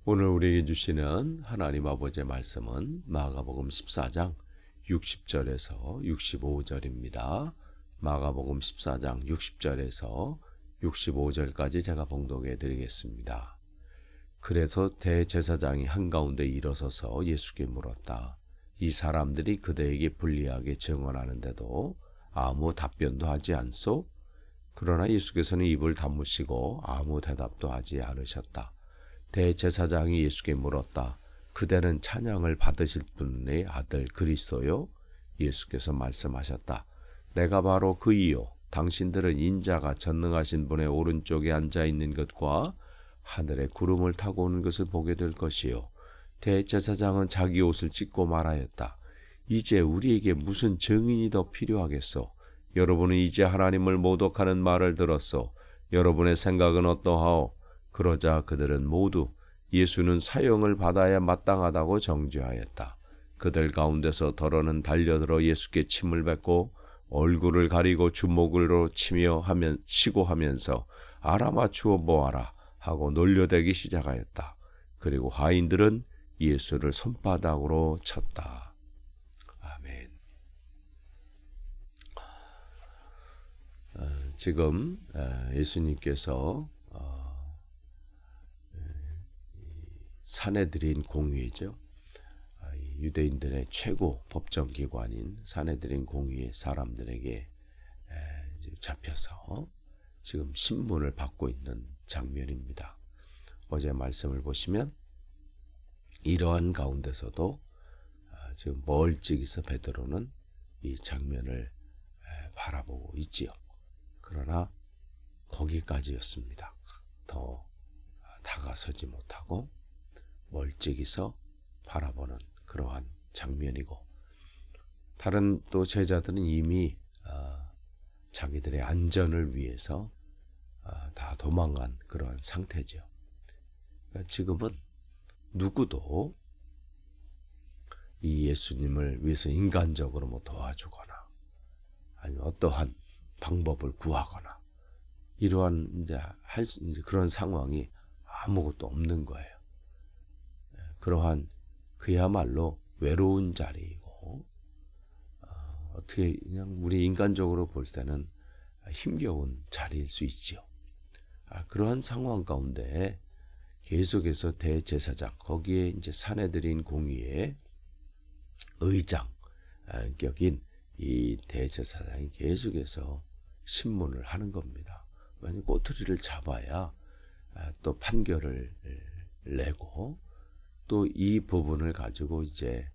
오늘 우리에게 주시는 하나님 아버지의 말씀은 마가복음 14장 60절에서 65절입니다. 마가복음 14장 60절에서 65절까지 제가 봉독해 드리겠습니다. 그래서 대제사장이 한가운데 일어서서 예수께 물었다. 이 사람들이 그대에게 불리하게 증언하는데도 아무 답변도 하지 않소? 그러나 예수께서는 입을 다무시고 아무 대답도 하지 않으셨다. 대제사장이 예수께 물었다. 그대는 찬양을 받으실 분의 아들 그리스도요? 예수께서 말씀하셨다. 내가 바로 그이요. 당신들은 인자가 전능하신 분의 오른쪽에 앉아있는 것과 하늘에 구름을 타고 오는 것을 보게 될 것이요. 대제사장은 자기 옷을 찢고 말하였다. 이제 우리에게 무슨 증인이 더 필요하겠소? 여러분은 이제 하나님을 모독하는 말을 들었소. 여러분의 생각은 어떠하오? 그러자 그들은 모두 예수는 사형을 받아야 마땅하다고 정죄하였다. 그들 가운데서 더러는 달려들어 예수께 침을 뱉고 얼굴을 가리고 주먹으로 치고 하면서 알아맞추어 보아라 하고 놀려대기 시작하였다. 그리고 하인들은 예수를 손바닥으로 쳤다. 아멘. 지금 예수님께서 산헤드린 공의회죠. 유대인들의 최고 법정기관인 산헤드린 공의회 사람들에게 잡혀서 지금 신문을 받고 있는 장면입니다. 어제 말씀을 보시면 이러한 가운데서도 지금 멀찍이서 베드로는 이 장면을 바라보고 있지요. 그러나 거기까지였습니다. 더 다가서지 못하고 멀찍이서 바라보는 그러한 장면이고, 다른 또 제자들은 이미 자기들의 안전을 위해서 다 도망간 그러한 상태죠. 그러니까 지금은 누구도 이 예수님을 위해서 인간적으로 뭐 도와주거나 아니면 어떠한 방법을 구하거나 이러한 이제 그런 상황이 아무것도 없는 거예요. 그러한 그야말로 외로운 자리이고 어떻게 그냥 우리 인간적으로 볼 때는 힘겨운 자리일 수 있죠. 그러한 상황 가운데 계속해서 대제사장, 거기에 이제 산헤드린 공의의 의장격인 이 대제사장이 계속해서 신문을 하는 겁니다. 왜냐하면 꼬투리를 잡아야 또 판결을 내고 또 이 부분을 가지고 이제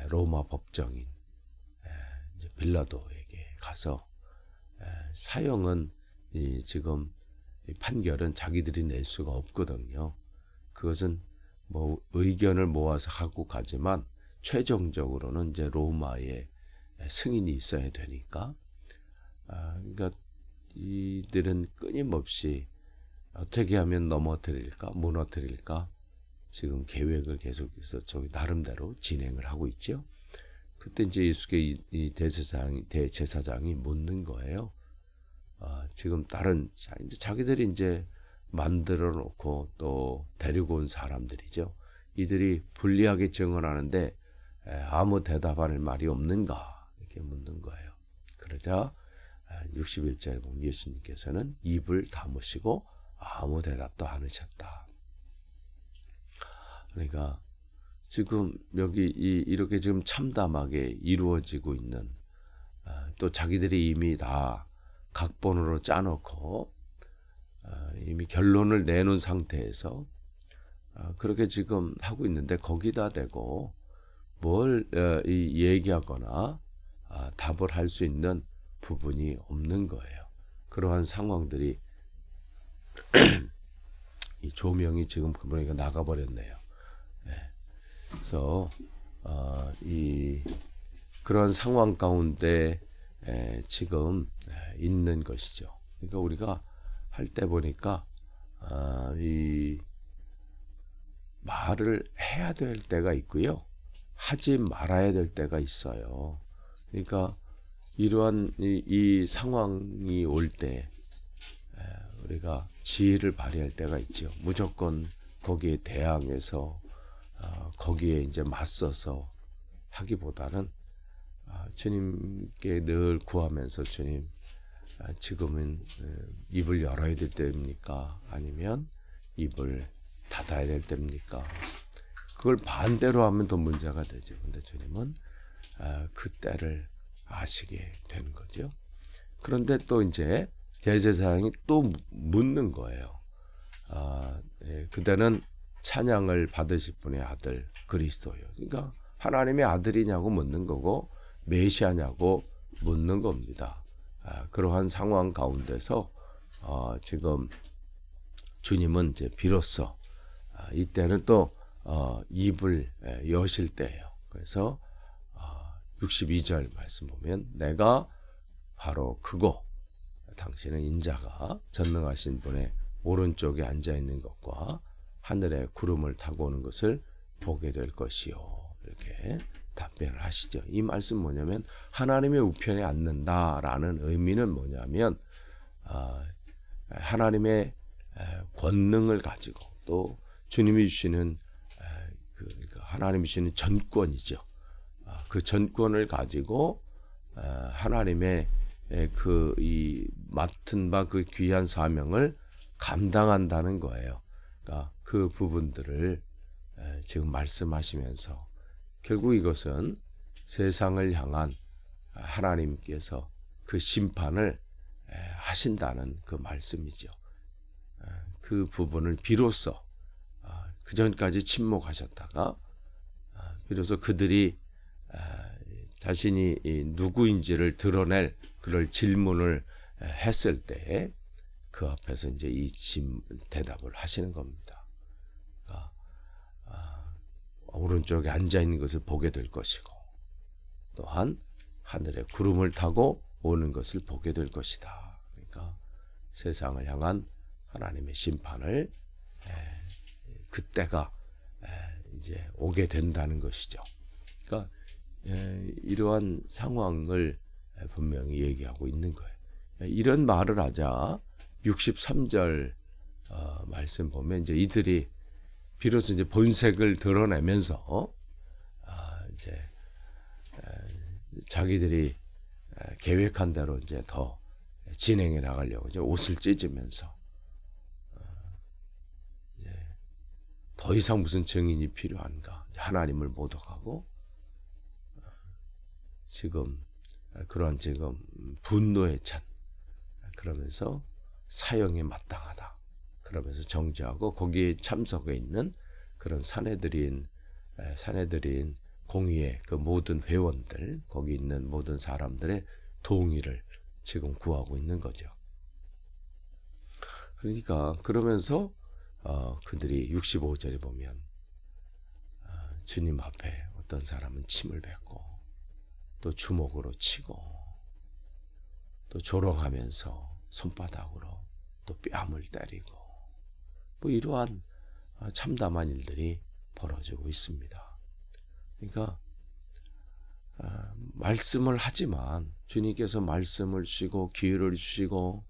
로마 법정인 이제 빌라도에게 가서 사형은 지금 판결은 자기들이 낼 수가 없거든요. 그것은 뭐 의견을 모아서 갖고 가지만 최종적으로는 이제 로마의 승인이 있어야 되니까 그러니까 이들은 끊임없이 어떻게 하면 넘어뜨릴까 무너뜨릴까 지금 계획을 계속해서 저기 나름대로 진행을 하고 있죠. 그때 이제 예수께 이 대제사장이 묻는 거예요. 지금 다른 이제 자기들이 이제 만들어 놓고 또 데리고 온 사람들이죠. 이들이 불리하게 증언하는데 아무 대답할 말이 없는가 이렇게 묻는 거예요. 그러자 61절에 보면 예수님께서는 입을 다무시고 아무 대답도 않으셨다. 그러니까 지금 여기 이렇게 지금 참담하게 이루어지고 있는 또 자기들이 이미 다 각본으로 짜놓고 이미 결론을 내놓은 상태에서 그렇게 지금 하고 있는데 거기다 대고 뭘 얘기하거나 답을 할 수 있는 부분이 없는 거예요. 그러한 상황들이 이 조명이 지금 보니까 나가버렸네요. 그래서 그런 상황 가운데 지금 있는 것이죠. 그러니까 우리가 할 때 보니까 이 말을 해야 될 때가 있고요, 하지 말아야 될 때가 있어요. 그러니까 이러한 이 상황이 올 때 우리가 지혜를 발휘할 때가 있죠. 무조건 거기에 대항해서 거기에 이제 맞서서 하기보다는 주님께 늘 구하면서 주님 지금은 입을 열어야 될 때입니까? 아니면 입을 닫아야 될 때입니까? 그걸 반대로 하면 더 문제가 되죠. 근데 주님은 그 때를 아시게 되는 거죠. 그런데 또 이제 대제사장이 또 묻는 거예요. 그대는 찬양을 받으실 분의 아들 그리스도예요. 그러니까 하나님의 아들이냐고 묻는 거고 메시아냐고 묻는 겁니다. 그러한 상황 가운데서 지금 주님은 이제 비로소 이때는 또 입을 여실 때예요. 그래서 62절 말씀 보면 내가 바로 그고 당신은 인자가 전능하신 분의 오른쪽에 앉아 있는 것과 하늘에 구름을 타고 오는 것을 보게 될 것이요. 이렇게 답변을 하시죠. 이 말씀 뭐냐면 하나님의 우편에 앉는다라는 의미는 뭐냐면 하나님의 권능을 가지고 또 주님이 주시는 하나님이 주시는 전권이죠. 그 전권을 가지고 하나님의 이 맡은 바 그 귀한 사명을 감당한다는 거예요. 그러니까 그 부분들을 지금 말씀하시면서 결국 이것은 세상을 향한 하나님께서 그 심판을 하신다는 그 말씀이죠. 그 부분을 비로소 그 전까지 침묵하셨다가 비로소 그들이 자신이 누구인지를 드러낼 그럴 질문을 했을 때 그 앞에서 이제 이 대답을 하시는 겁니다. 그러니까 오른쪽에 앉아 있는 것을 보게 될 것이고 또한 하늘에 구름을 타고 오는 것을 보게 될 것이다. 그러니까 세상을 향한 하나님의 심판을 그때가 이제 오게 된다는 것이죠. 그러니까 이러한 상황을 분명히 얘기하고 있는 거예요. 이런 말을 하자 63절 말씀 보면 이제 이들이 비로소 이제 본색을 드러내면서 이제 자기들이 계획한 대로 이제 더 진행해 나가려고 이제 옷을 찢으면서 더 이상 무슨 증인이 필요한가? 하나님을 모독하고 지금 그러한 지금 분노에 찬 그러면서 사형에 마땅하다. 그러면서 정죄하고 거기에 참석해 있는 그런 사내들인 공의의 그 모든 회원들 거기 있는 모든 사람들의 동의를 지금 구하고 있는 거죠. 그러니까 그러면서 그들이 65절에 보면 주님 앞에 어떤 사람은 침을 뱉고 또 주먹으로 치고 또 조롱하면서 손바닥으로 또 뺨을 때리고 뭐 이러한 참담한 일들이 벌어지고 있습니다. 그러니까 말씀을 하지만 주님께서 말씀을 주시고 기회를 주시고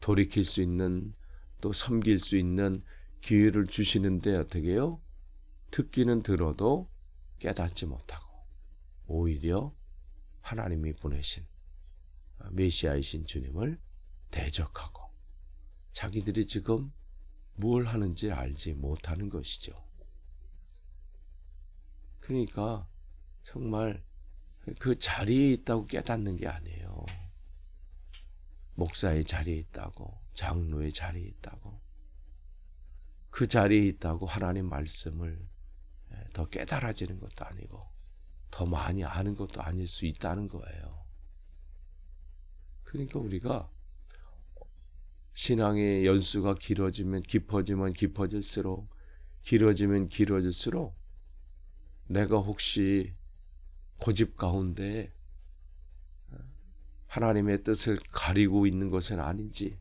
돌이킬 수 있는 또 섬길 수 있는 기회를 주시는데 어떻게 해요? 듣기는 들어도 깨닫지 못하고 오히려 하나님이 보내신 메시아이신 주님을 대적하고 자기들이 지금 뭘 하는지 알지 못하는 것이죠. 그러니까 정말 그 자리에 있다고 깨닫는 게 아니에요. 목사의 자리에 있다고, 장로의 자리에 있다고, 그 자리에 있다고 하나님 말씀을 더 깨달아지는 것도 아니고 더 많이 아는 것도 아닐 수 있다는 거예요. 그러니까 우리가 신앙의 연수가 깊어지면 깊어질수록 내가 혹시 고집 가운데 하나님의 뜻을 가리고 있는 것은 아닌지,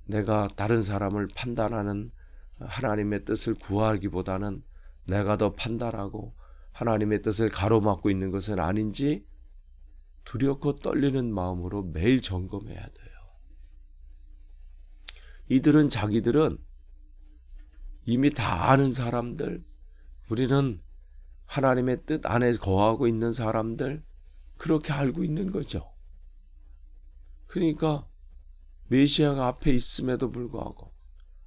내가 다른 사람을 판단하는 하나님의 뜻을 구하기보다는 내가 더 판단하고 하나님의 뜻을 가로막고 있는 것은 아닌지 두렵고 떨리는 마음으로 매일 점검해야 돼요. 자기들은 이미 다 아는 사람들, 우리는 하나님의 뜻 안에 거하고 있는 사람들, 그렇게 알고 있는 거죠. 그러니까 메시아가 앞에 있음에도 불구하고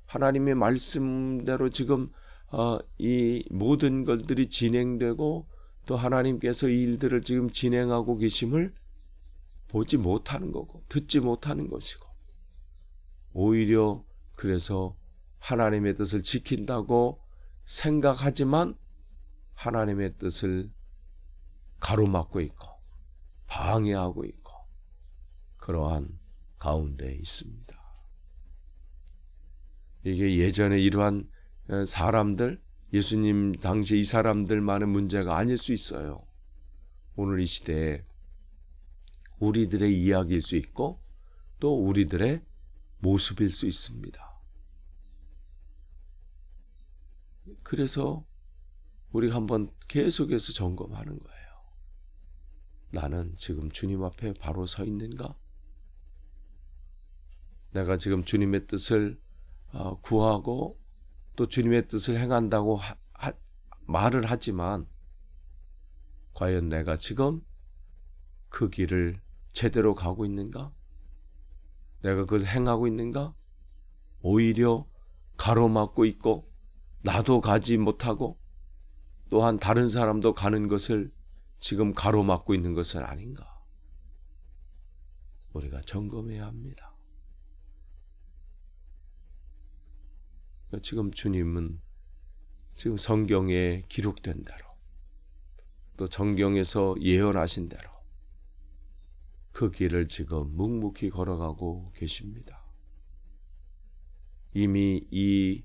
하나님의 말씀대로 지금 이 모든 것들이 진행되고 또 하나님께서 이 일들을 지금 진행하고 계심을 보지 못하는 거고 듣지 못하는 것이고, 오히려 그래서 하나님의 뜻을 지킨다고 생각하지만 하나님의 뜻을 가로막고 있고 방해하고 있고 그러한 가운데 있습니다. 이게 예전에 이러한 사람들, 예수님 당시 이 사람들만의 문제가 아닐 수 있어요. 오늘 이 시대에 우리들의 이야기일 수 있고 또 우리들의 모습일 수 있습니다. 그래서 우리가 한번 계속해서 점검하는 거예요. 나는 지금 주님 앞에 바로 서 있는가? 내가 지금 주님의 뜻을 구하고 또 주님의 뜻을 행한다고 말을 하지만 과연 내가 지금 그 길을 제대로 가고 있는가? 내가 그것을 행하고 있는가? 오히려 가로막고 있고 나도 가지 못하고 또한 다른 사람도 가는 것을 지금 가로막고 있는 것은 아닌가? 우리가 점검해야 합니다. 지금 주님은 지금 성경에 기록된 대로 또 성경에서 예언하신 대로 그 길을 지금 묵묵히 걸어가고 계십니다. 이미 이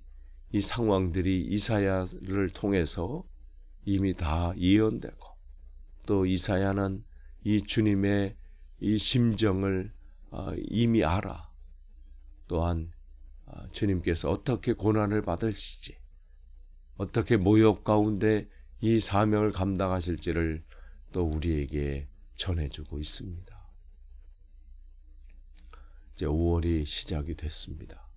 상황들이 이사야를 통해서 이미 다 예언되고 또 이사야는 이 주님의 이 심정을 이미 알아. 또한 주님께서 어떻게 고난을 받으실지, 어떻게 모욕 가운데 이 사명을 감당하실지를 또 우리에게 전해주고 있습니다. 이제 5월이 시작이 됐습니다.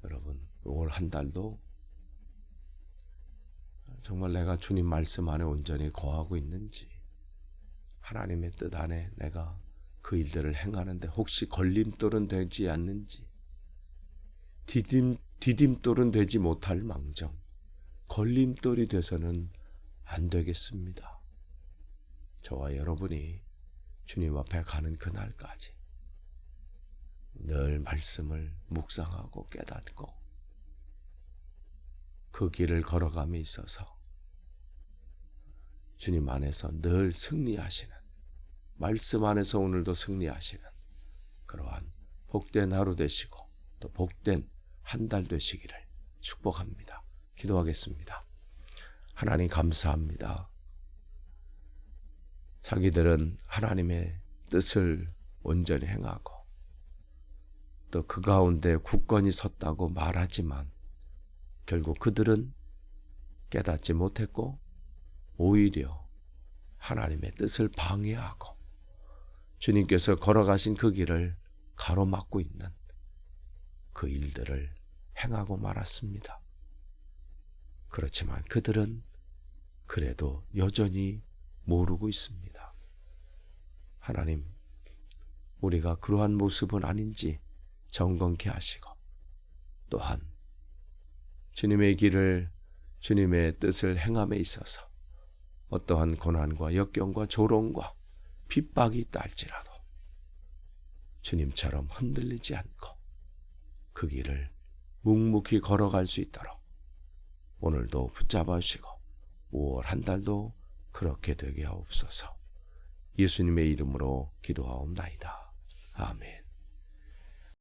여러분, 5월 한 달도 정말 내가 주님 말씀 안에 온전히 거하고 있는지, 하나님의 뜻 안에 내가 그 일들을 행하는데 혹시 걸림돌은 되지 않는지, 디딤돌은 되지 못할 망정 걸림돌이 돼서는 안 되겠습니다. 저와 여러분이 주님 앞에 가는 그날까지 늘 말씀을 묵상하고 깨닫고 그 길을 걸어감에 있어서 주님 안에서 늘 승리하시는, 말씀 안에서 오늘도 승리하시는 그러한 복된 하루 되시고 또 복된 한 달 되시기를 축복합니다. 기도하겠습니다. 하나님 감사합니다. 자기들은 하나님의 뜻을 온전히 행하고 또 그 가운데 굳건히 섰다고 말하지만 결국 그들은 깨닫지 못했고 오히려 하나님의 뜻을 방해하고 주님께서 걸어가신 그 길을 가로막고 있는 그 일들을 행하고 말았습니다. 그렇지만 그들은 그래도 여전히 모르고 있습니다. 하나님, 우리가 그러한 모습은 아닌지 점검케 하시고 또한 주님의 길을, 주님의 뜻을 행함에 있어서 어떠한 고난과 역경과 조롱과 핍박이 있다 할지라도 주님처럼 흔들리지 않고 그 길을 묵묵히 걸어갈 수 있도록 오늘도 붙잡아 주시고 5월 한 달도 그렇게 되게 하옵소서. 예수님의 이름으로 기도하옵나이다. 아멘.